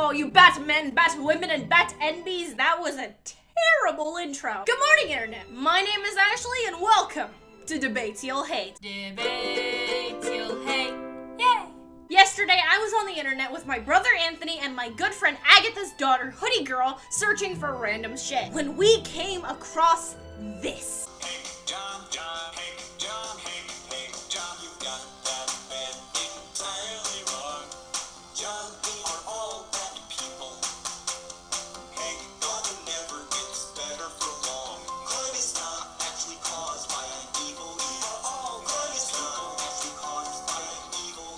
all you Batmen, Batwomen, and Bat NBs, that was a terrible intro. Good morning, Internet. My name is Ashley, and welcome to Debates You'll Hate. Debates You'll Hate. Yay! Yesterday, I was on the internet with my brother Anthony and my good friend Agatha's daughter, Hoodie Girl, searching for random shit. When we came across this. Hey, John, hey, John, you got that bed entirely wrong. John, we are all bad people. Hey, Gotham never gets better for long. Crime is not actually caused by an evil. We are all crime is not actually caused by an evil.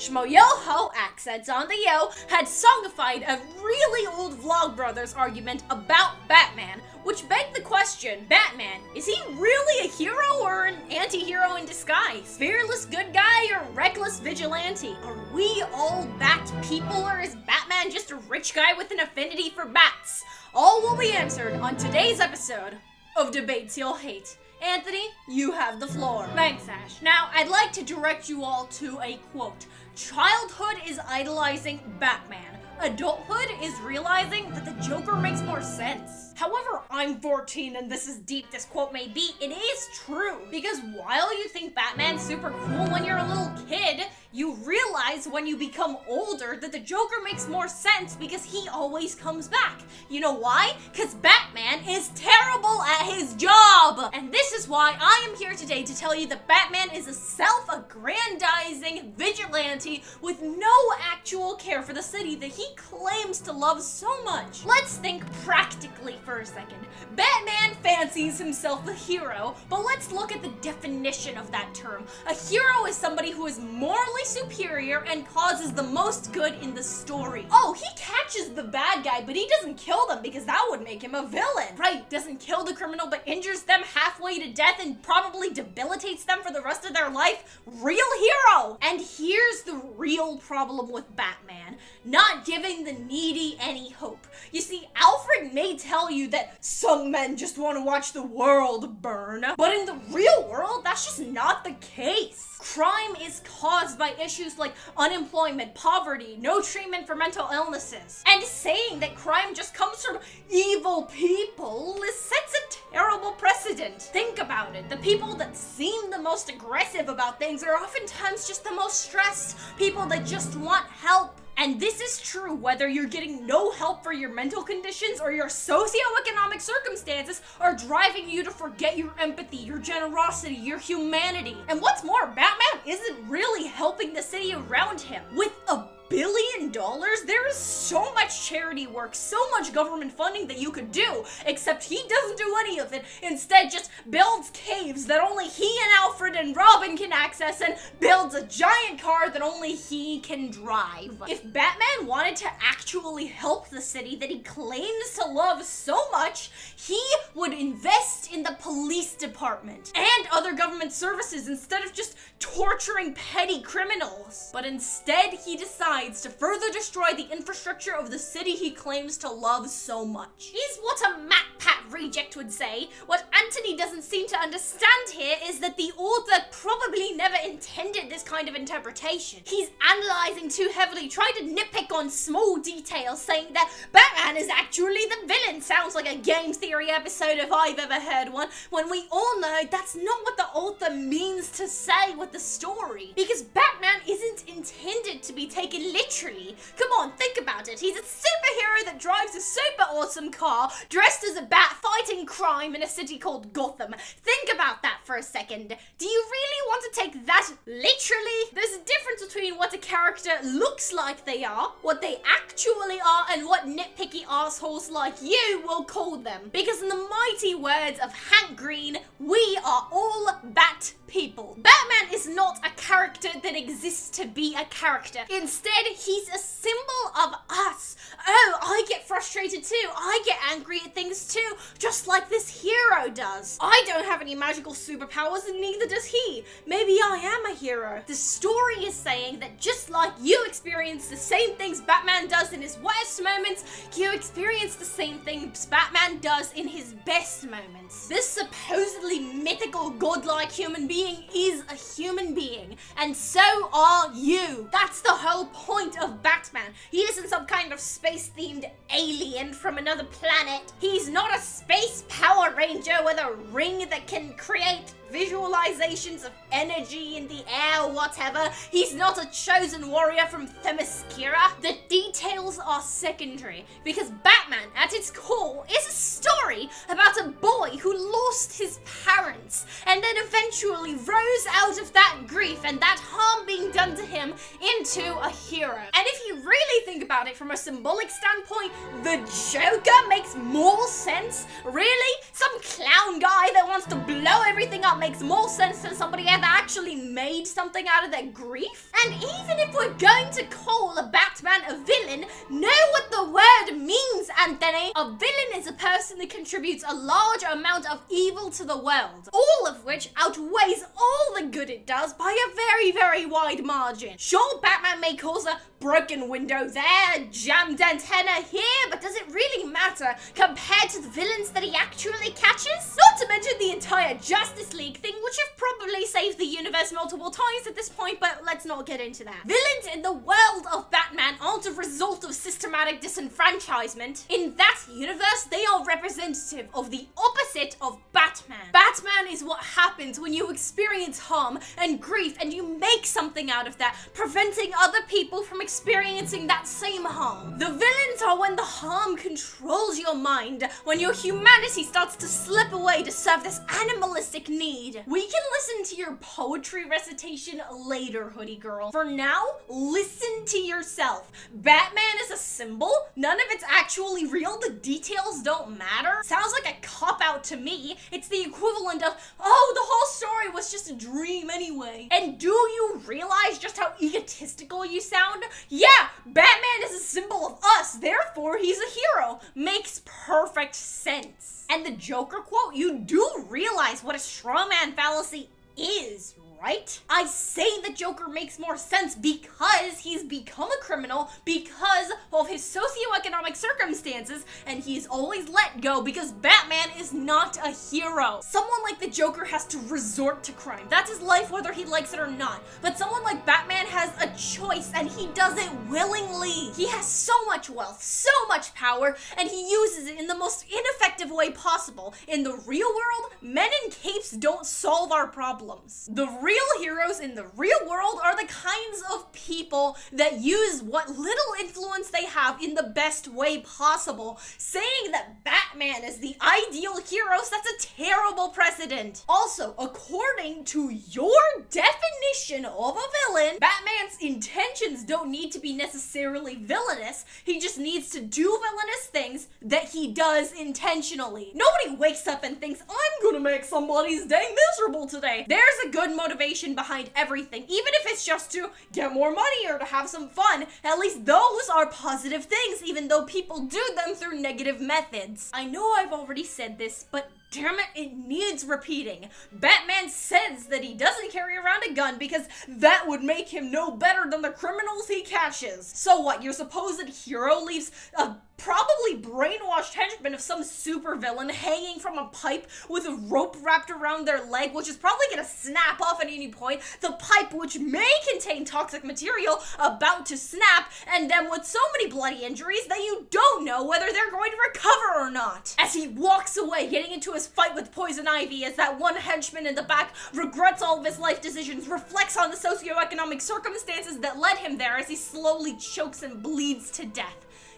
Shmo-yo-ho, accents on the yo, had songified a really old Vlogbrothers argument about Batman, which begged the question, Batman, is he really a hero or an anti-hero in disguise? Fearless good guy or reckless vigilante? Are we all bat people, or is Batman just a rich guy with an affinity for bats? All will be answered on today's episode of Debates You'll Hate. Anthony, you have the floor. Thanks, Ash. Now, I'd like to direct you all to a quote. Childhood is idolizing Batman. Adulthood is realizing that the Joker makes more sense. However, I'm 14 and this is deep this quote may be, it is true. Because while you think Batman's super cool when you're a little kid, you realize when you become older that the Joker makes more sense because he always comes back. You know why? Because Batman is terrible at his job! And this is why I am here today to tell you that Batman is a self-aggrandizing vigilante with no actual care for the city that he claims to love so much. Let's think practically for a second. Batman fancies himself a hero, but let's look at the definition of that term. A hero is somebody who is morally superior and causes the most good in the story. Oh, he catches the bad guy, but he doesn't kill them because that would make him a villain. Right, doesn't kill the criminal but injures them halfway to death and probably debilitates them for the rest of their life. Real hero! And here's the real problem with Batman. Not giving the needy any hope. You see, Alfred may tell you that some men just want to watch the world burn, but in the real world, that's just not the case. Crime is caused by issues like unemployment, poverty, no treatment for mental illnesses. And saying that crime just comes from evil people sets a terrible precedent. Think about it. The people that seem the most aggressive about things are oftentimes just the most stressed. People that just want help. And this is true whether you're getting no help for your mental conditions or your socioeconomic circumstances are driving you to forget your empathy, your generosity, your humanity. And what's more, Batman isn't really helping the city around him. With $1 billion, there is so much charity work, so much government funding that you could do, except he doesn't do any of it. Instead, just builds caves that only he and Alfred and Robin can access and builds a giant car that only he can drive. If Batman wanted to actually help the city that he claims to love so much, he would invest in the police department and other government services instead of just torturing petty criminals. But instead, he decides to further destroy the infrastructure of the city he claims to love so much. Here's what a MatPat reject would say. What Anthony doesn't seem to understand here is that the author probably never intended this kind of interpretation. He's analyzing too heavily, trying to nitpick on small details, saying that Batman is actually the villain. Sounds like a game theory episode if I've ever heard one, when we all know that's not what the author means to say with the story. Because Batman isn't intended to be taken literally. Come on, think about it. He's a superhero that drives a super awesome car, dressed as a bat fighting crime in a city called Gotham. Think about that for a second. Do you really want to take that literally? There's a difference between what a character looks like they are, what they actually are, and what nitpicky assholes like you will call them. Because in the mighty words of Hank Green, we are all bat people. Batman is not a character that exists to be a character. Instead, he's a symbol of us. Oh, I get frustrated too. I get angry at things too, just like this hero does. does. I don't have any magical superpowers and neither does he. Maybe I am a hero. The story is saying that just like you experience the same things Batman does in his worst moments, you experience the same things Batman does in his best moments. This supposedly mythical godlike human being is a human being, and so are you. That's the whole point of Batman. He isn't some kind of space-themed alien from another planet. He's not a space Power Ranger with a ring that can create visualizations of energy in the air or whatever. He's not a chosen warrior from Themyscira. The details are secondary, because Batman, at its core, is a story about a boy who lost his parents and then eventually rose out of that grief and that harm being done to him into a hero. And if you really think about it from a symbolic standpoint, the Joker makes more sense. Really? Some clown guy that wants to blow everything up makes more sense than somebody that actually made something out of their grief? And even if we're going to call a Batman a villain, know what the word means, Anthony. A villain is a person that contributes a large amount of evil to the world, all of which outweighs all the good it does by a very, very wide margin. Sure, Batman may cause a broken window there, jammed antenna here, but does it really matter compared to the villains that he actually catches? Not to mention the entire Justice League thing, which have probably saved the universe multiple times at this point, but let's not get into that. Villains in the world of Batman aren't a result of systematic disenfranchisement. In that universe, they are representative of the opposite of Batman. Batman is what happens when you experience harm and grief and you make something out of that, preventing other people from experiencing that same harm. The villains are when the harm controls your mind, when your humanity starts to slip away to serve this animalistic need. We can listen to your poetry recitation later, hoodie girl. For now, listen to yourself. Batman is a symbol. None of it's actually real. The details don't matter. Sounds like a cop-out to me. It's the equivalent of, oh, the whole story was just a dream anyway. And do you realize just how egotistical you sound? Yeah, Batman is a symbol of us, therefore he's a hero. Makes perfect sense. And the Joker quote, you do realize what a straw man fallacy is, right? I say the Joker makes more sense because he's become a criminal because of his socioeconomic circumstances, and he's always let go because Batman is not a hero. Someone like the Joker has to resort to crime. That's his life whether he likes it or not. But someone like Batman has a choice and he does it willingly. He has so much wealth, so much power, and he uses it in the most ineffective way possible. In the real world, men in capes don't solve our problems. The real heroes in the real world are the kinds of people that use what little influence they have in the best way possible. Saying that Batman is the ideal hero sets a terrible precedent. Also, according to your definition of a villain, Batman's intentions don't need to be necessarily villainous. He just needs to do villainous things that he does intentionally. Nobody wakes up and thinks, I'm gonna make somebody's day miserable today. There's a good motivation behind everything, even if it's just to get more money or to have some fun. At least those are positive things, even though people do them through negative methods. I know I've already said this, but damn it, it needs repeating. Batman says that he doesn't carry around a gun because that would make him no better than the criminals he catches. So what, your supposed hero leaves a probably brainwashed henchman of some supervillain hanging from a pipe with a rope wrapped around their leg, which is probably gonna snap off at any point, the pipe which may contain toxic material about to snap, and then with so many bloody injuries that you don't know whether they're going to recover or not. As he walks away, getting into his fight with Poison Ivy, as that one henchman in the back regrets all of his life decisions, reflects on the socioeconomic circumstances that led him there as he slowly chokes and bleeds to death.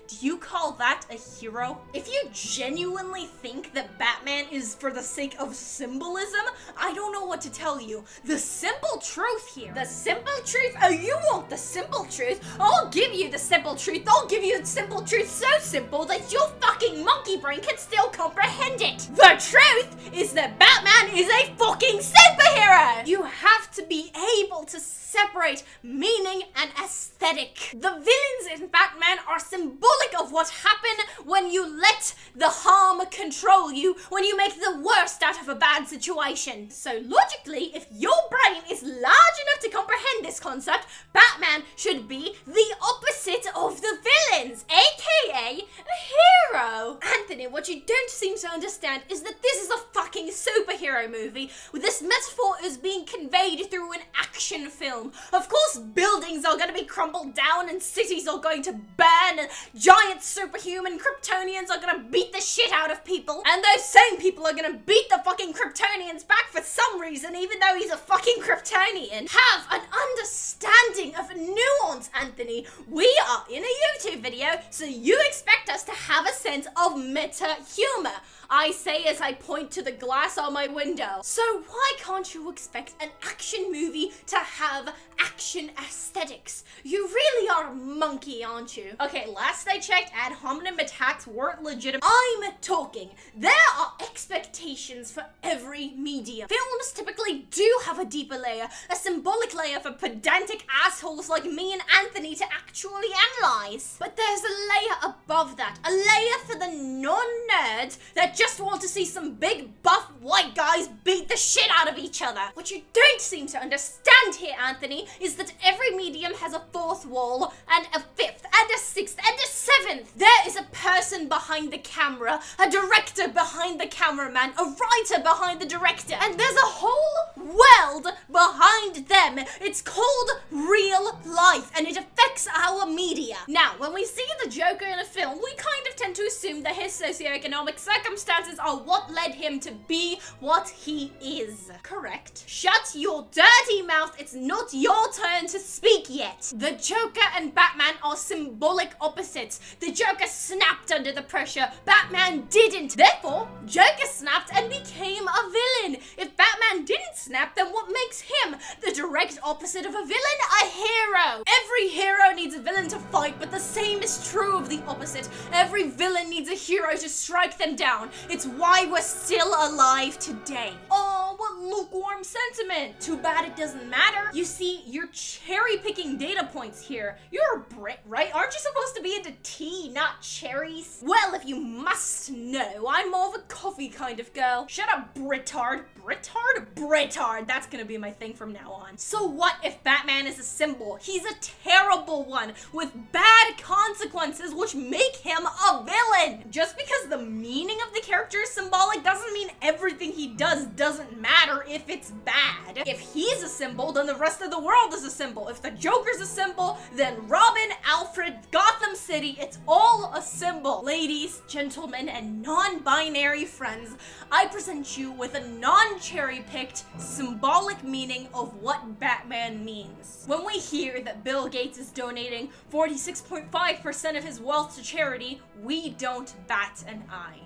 Do you call that a hero? If you genuinely think that Batman is for the sake of symbolism, I don't know what to tell you. The simple truth here. The simple truth? Oh, you want the simple truth? I'll give you the simple truth. I'll give you the simple truth so simple that your fucking monkey brain can still comprehend it. The truth is that Batman is a fucking superhero! You have to be able to separate meaning and aesthetic. The villains in Batman are symbolic symbolic of what happens when you let the harm control you, when you make the worst out of a bad situation. So logically, if your brain is large enough to comprehend this concept, Batman should be the opposite of the villains, aka a hero. Anthony, what you don't seem to understand is that this is a fucking superhero movie. This metaphor is being conveyed through an action film. Of course, buildings are gonna be crumbled down and cities are going to burn and giant superhuman Kryptonians are gonna beat the shit out of people. And those same people are gonna beat the fucking Kryptonians back for some reason, even though he's a fucking Kryptonian. Have an understanding of nuance, Anthony. We are in a YouTube video, so you expect us to have a sense of meta humor. I say as I point to the glass on my window. So why can't you expect an action movie to have action aesthetics? You really are a monkey, aren't you? Okay, last I checked, ad hominem attacks weren't legitimate. I'm talking. There are expectations for every medium. Films typically do have a deeper layer, a symbolic layer for pedantic assholes like me and Anthony to actually analyze. But there's a layer above that, a layer for the non-nerds that just want to see some big buff white guys beat the shit out of each other. What you don't seem to understand here, Anthony, is that every medium has a fourth wall, and a fifth, and a sixth, and a seventh. There is a person behind the camera, a director behind the cameraman, a writer behind the director, and there's a whole world behind them. It's called real life, and it affects our media. Now, when we see the Joker in a film, we kind of tend to assume that his socioeconomic circumstances are what led him to be what he is. Correct. Shut your dirty mouth. It's not your turn to speak yet. The Joker and Batman are symbolic opposites. The Joker snapped under the pressure. Batman didn't. Therefore, Joker snapped and became a villain. If Batman didn't snap, then what makes him the direct opposite of a villain? A hero. Every hero needs a villain to fight, but the same is true of the opposite. Every villain needs a hero to strike them down. It's why we're still alive today. Oh, what lukewarm sentiment. Too bad it doesn't matter. You see, you're cherry-picking data points here. You're a Brit, right? Aren't you supposed to be into tea, not cherries? Well, if you must know, I'm more of a coffee kind of girl. Shut up, Britard. Britard? Britard. That's gonna be my thing from now on. So what if Batman is a symbol? He's a terrible one with bad consequences which make him a villain. Just because the meaning of the character is symbolic doesn't mean everything he does doesn't matter if it's bad. If he's a symbol, then the rest of the world is a symbol. If the Joker's a symbol, then Robin, Alfred, Gotham City, it's all a symbol. Ladies, gentlemen, and non-binary friends, I present you with a non-cherry-picked symbolic meaning of what Batman means. When we hear that Bill Gates is donating 46.5% of his wealth to charity, we don't bat an eye.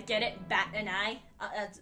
Get it? Bat an eye?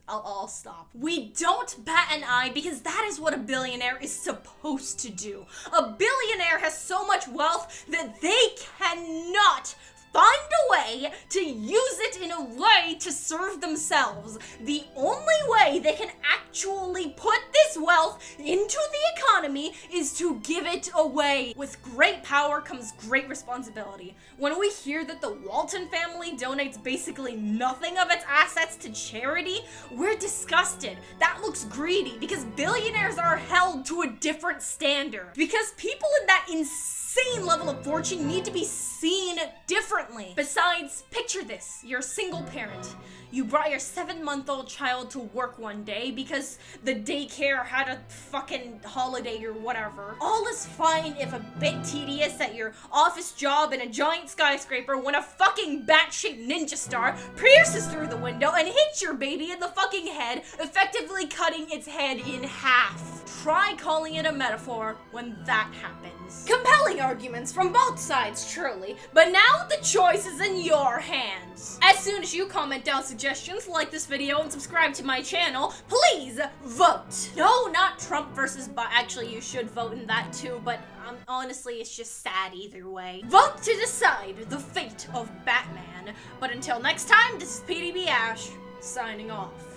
I'll stop. We don't bat an eye because that is what a billionaire is supposed to do. A billionaire has so much wealth that they cannot find a way to use it in a way to serve themselves. The only way they can actually put this wealth into the economy is to give it away. With great power comes great responsibility. When we hear that the Walton family donates basically nothing of its assets to charity, we're disgusted. That looks greedy because billionaires are held to a different standard. Because people in that insane level of fortune need to be seen differently. Besides, picture this. You're a single parent. You brought your 7-month-old child to work one day because the daycare had a fucking holiday or whatever. All is fine if a bit tedious at your office job in a giant skyscraper when a fucking bat-shaped ninja star pierces through the window and hits your baby in the fucking head, effectively cutting its head in half. Try calling it a metaphor when that happens. Compelling arguments from both sides, truly, but now the choice is in your hands. As soon as you comment down suggestions, like this video, and subscribe to my channel, please vote. No, not Trump versus actually, you should vote in that too, but honestly, it's just sad either way. Vote to decide the fate of Batman. But until next time, this is PDB Ash, signing off.